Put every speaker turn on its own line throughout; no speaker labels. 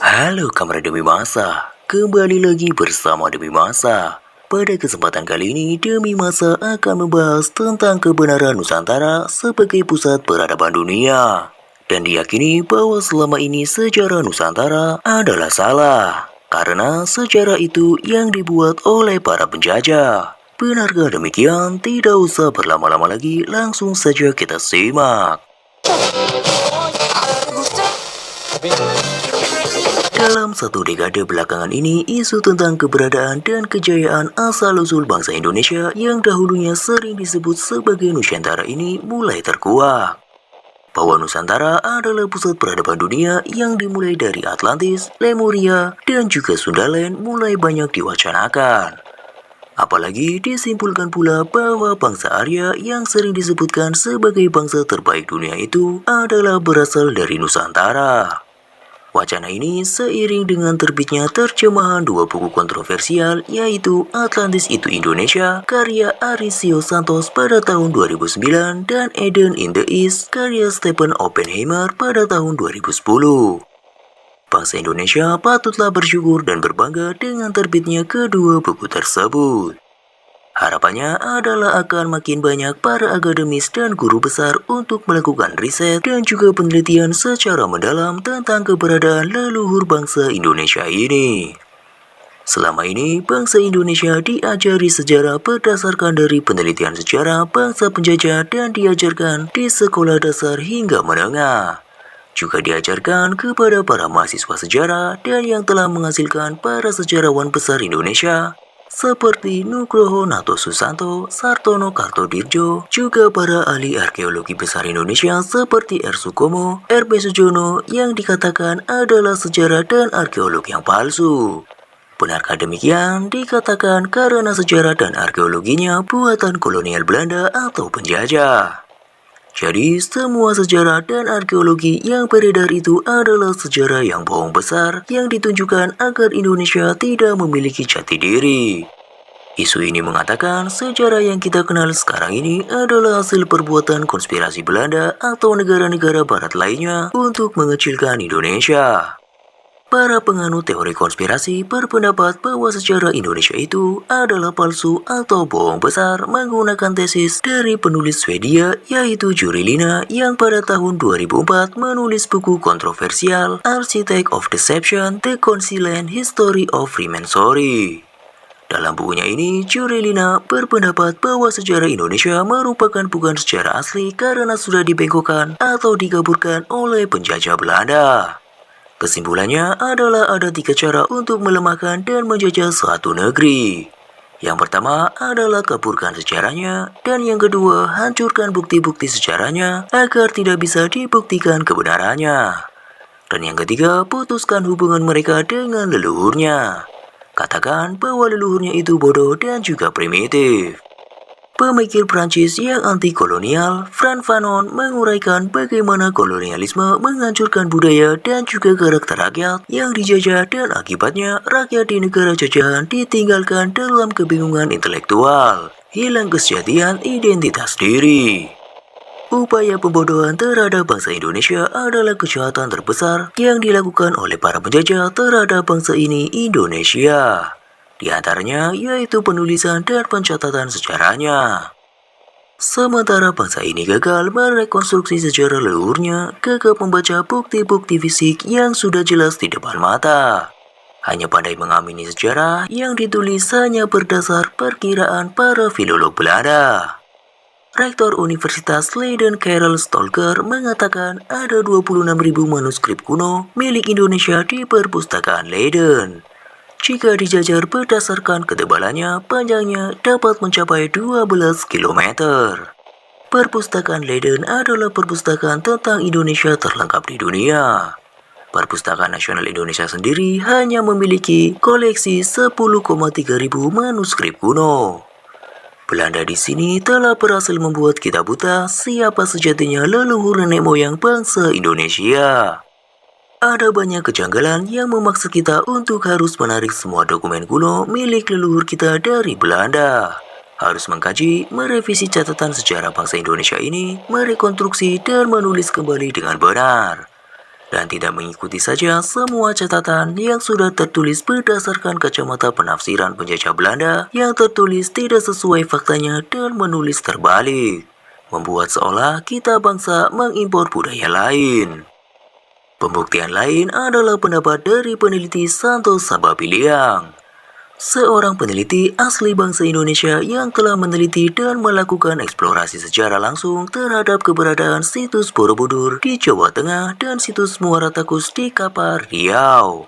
Halo kawan Demi Masa, kembali lagi bersama Demi Masa. Pada kesempatan kali ini, Demi Masa akan membahas tentang kebenaran Nusantara sebagai pusat peradaban dunia. Dan diyakini bahwa selama ini sejarah Nusantara adalah salah, karena sejarah itu yang dibuat oleh para penjajah. Benarkah demikian? Tidak usah berlama-lama lagi, langsung saja kita simak. Dalam satu dekade belakangan ini, isu tentang keberadaan dan kejayaan asal-usul bangsa Indonesia yang dahulunya sering disebut sebagai Nusantara ini mulai terkuak. Bahwa Nusantara adalah pusat peradaban dunia yang dimulai dari Atlantis, Lemuria, dan juga Sundaland mulai banyak diwacanakan. Apalagi disimpulkan pula bahwa bangsa Arya yang sering disebutkan sebagai bangsa terbaik dunia itu adalah berasal dari Nusantara. Wacana ini seiring dengan terbitnya terjemahan dua buku kontroversial yaitu Atlantis Itu Indonesia karya Arisio Santos pada tahun 2009 dan Eden in the East karya Stephen Oppenheimer pada tahun 2010. Bangsa Indonesia patutlah bersyukur dan berbangga dengan terbitnya kedua buku tersebut. Harapannya adalah akan makin banyak para akademis dan guru besar untuk melakukan riset dan juga penelitian secara mendalam tentang keberadaan leluhur bangsa Indonesia ini. Selama ini, bangsa Indonesia diajari sejarah berdasarkan dari penelitian sejarah bangsa penjajah dan diajarkan di sekolah dasar hingga menengah. Juga diajarkan kepada para mahasiswa sejarah dan yang telah menghasilkan para sejarawan besar Indonesia seperti Nugroho Nato Susanto, Sartono Kartodirjo, juga para ahli arkeologi besar Indonesia seperti R. Sukomo, R.B. Sujono yang dikatakan adalah sejarah dan arkeolog yang palsu. Benarkah demikian? Dikatakan karena sejarah dan arkeologinya buatan kolonial Belanda atau penjajah. Jadi, semua sejarah dan arkeologi yang beredar itu adalah sejarah yang bohong besar yang ditunjukkan agar Indonesia tidak memiliki jati diri. Isu ini mengatakan sejarah yang kita kenal sekarang ini adalah hasil perbuatan konspirasi Belanda atau negara-negara barat lainnya untuk mengecilkan Indonesia. Para penganut teori konspirasi berpendapat bahwa sejarah Indonesia itu adalah palsu atau bohong besar menggunakan tesis dari penulis Swedia yaitu Jurilina yang pada tahun 2004 menulis buku kontroversial Architect of Deception: The Concealed History of Freemasonry. Dalam bukunya ini, Jurilina berpendapat bahwa sejarah Indonesia merupakan bukan sejarah asli karena sudah dibengkokkan atau dikaburkan oleh penjajah Belanda. Kesimpulannya adalah ada 3 cara untuk melemahkan dan menjajah suatu negeri. Yang pertama adalah kaburkan sejarahnya, dan yang kedua hancurkan bukti-bukti sejarahnya agar tidak bisa dibuktikan kebenarannya. Dan yang ketiga putuskan hubungan mereka dengan leluhurnya. Katakan bahwa leluhurnya itu bodoh dan juga primitif. Pemikir Prancis yang anti-kolonial, Frantz Fanon, menguraikan bagaimana kolonialisme menghancurkan budaya dan juga karakter rakyat yang dijajah dan akibatnya rakyat di negara jajahan ditinggalkan dalam kebingungan intelektual, hilang kesejatian identitas diri. Upaya pembodohan terhadap bangsa Indonesia adalah kejahatan terbesar yang dilakukan oleh para penjajah terhadap bangsa ini Indonesia. Di antaranya yaitu penulisan dan pencatatan sejarahnya. Sementara bangsa ini gagal merekonstruksi sejarah leluhurnya, gagal membaca bukti-bukti fisik yang sudah jelas di depan mata. Hanya pandai mengamini sejarah yang ditulis hanya berdasar perkiraan para filolog Belanda. Rektor Universitas Leiden Karel Stolker mengatakan ada 26.000 manuskrip kuno milik Indonesia di perpustakaan Leiden. Jika dijajar berdasarkan ketebalannya, panjangnya dapat mencapai 12 km. Perpustakaan Leiden adalah perpustakaan tentang Indonesia terlengkap di dunia. Perpustakaan Nasional Indonesia sendiri hanya memiliki koleksi 10,3 ribu manuskrip kuno. Belanda di sini telah berhasil membuat kita buta siapa sejatinya leluhur nenek moyang bangsa Indonesia. Ada banyak kejanggalan yang memaksa kita untuk harus menarik semua dokumen kuno milik leluhur kita dari Belanda. harus mengkaji, merevisi catatan sejarah bangsa Indonesia ini, merekonstruksi dan menulis kembali dengan benar. Dan tidak mengikuti saja semua catatan yang sudah tertulis berdasarkan kacamata penafsiran penjajah Belanda yang tertulis tidak sesuai faktanya dan menulis terbalik, membuat seolah kita bangsa mengimpor budaya lain. Pembuktian lain adalah pendapat dari peneliti Santos Sababiliang, seorang peneliti asli bangsa Indonesia yang telah meneliti dan melakukan eksplorasi sejarah langsung terhadap keberadaan situs Borobudur di Jawa Tengah dan situs Muara Takus di Kampar, Riau.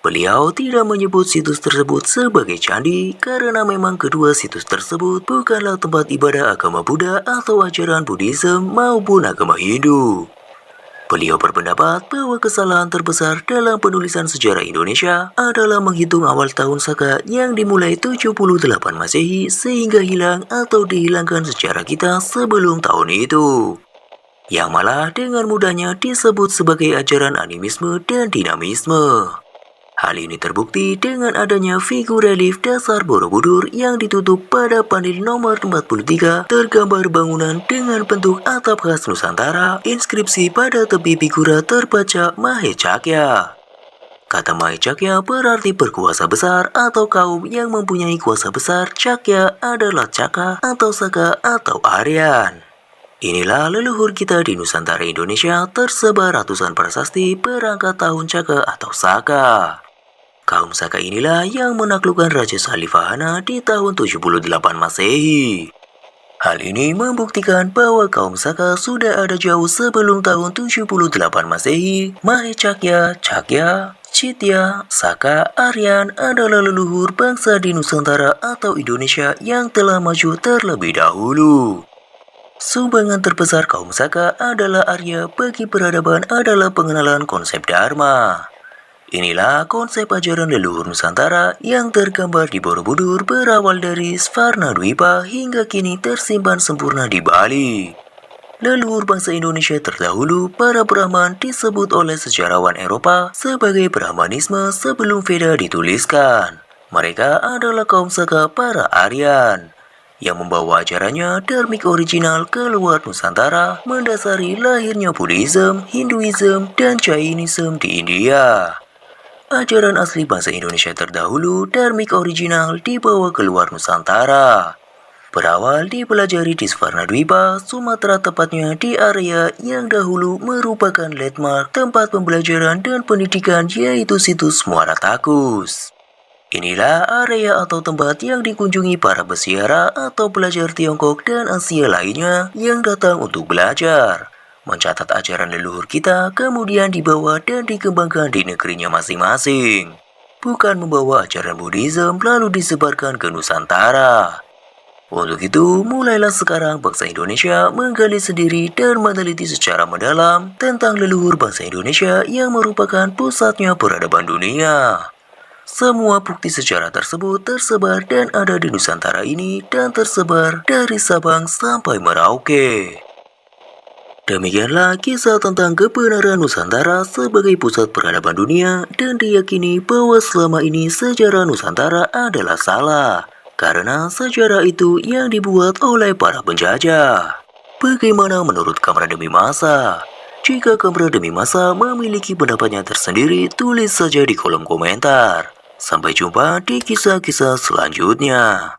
Beliau tidak menyebut situs tersebut sebagai candi karena memang kedua situs tersebut bukanlah tempat ibadah agama Buddha atau ajaran Buddhisme maupun agama Hindu. Beliau berpendapat bahwa kesalahan terbesar dalam penulisan sejarah Indonesia adalah menghitung awal tahun Saka yang dimulai 78 Masehi sehingga hilang atau dihilangkan sejarah kita sebelum tahun itu, yang malah dengan mudahnya disebut sebagai ajaran animisme dan dinamisme. Hal ini terbukti dengan adanya figur relief dasar Borobudur yang ditutup pada panel nomor 43, tergambar bangunan dengan bentuk atap khas Nusantara, inskripsi pada tepi figura terbaca Mahe Cakya. Kata Mahe Cakya berarti berkuasa besar atau kaum yang mempunyai kuasa besar. Cakya adalah Caka atau Saka atau Aryan. Inilah leluhur kita di Nusantara Indonesia, tersebar ratusan prasasti perangkat tahun Caka atau Saka. Kaum Saka inilah yang menaklukkan Raja Salifahana di tahun 78 Masehi. Hal ini membuktikan bahwa kaum Saka sudah ada jauh sebelum tahun 78 Masehi. Mahe Cakya, Cakya, Citya, Saka, Aryan adalah leluhur bangsa di Nusantara atau Indonesia yang telah maju terlebih dahulu. Sumbangan terbesar kaum Saka adalah Arya bagi peradaban adalah pengenalan konsep Dharma. Inilah konsep ajaran leluhur Nusantara yang tergambar di Borobudur berawal dari Svarnadwipa hingga kini tersimpan sempurna di Bali. Leluhur bangsa Indonesia terdahulu, para Brahman, disebut oleh sejarawan Eropa sebagai Brahmanisme sebelum Veda dituliskan. Mereka adalah kaum Saka para Aryan yang membawa ajarannya dharmik original keluar Nusantara, mendasari lahirnya Buddhisme, Hinduisme, dan Jainisme di India. Ajaran asli bangsa Indonesia terdahulu, dharmik original, dibawa keluar Nusantara. Berawal dipelajari di Svarnadwipa, Sumatera, tepatnya di area yang dahulu merupakan landmark tempat pembelajaran dan pendidikan, yaitu situs Muara Takus. Inilah area atau tempat yang dikunjungi para peziarah atau pelajar Tiongkok dan Asia lainnya yang datang untuk belajar, mencatat ajaran leluhur kita, kemudian dibawa dan dikembangkan di negerinya masing-masing. Bukan membawa ajaran Buddhisme lalu disebarkan ke Nusantara. Untuk itu, mulailah sekarang bangsa Indonesia menggali sendiri dan meneliti secara mendalam tentang leluhur bangsa Indonesia yang merupakan pusatnya peradaban dunia. Semua bukti sejarah tersebut tersebar dan ada di Nusantara ini dan tersebar dari Sabang sampai Merauke. Demikianlah kisah tentang kebenaran Nusantara sebagai pusat peradaban dunia, dan diyakini bahwa selama ini sejarah Nusantara adalah salah, karena sejarah itu yang dibuat oleh para penjajah. Bagaimana menurut Kamrademi Masa? Jika Kamrademi Masa memiliki pendapatnya tersendiri, tulis saja di kolom komentar. Sampai jumpa di kisah-kisah selanjutnya.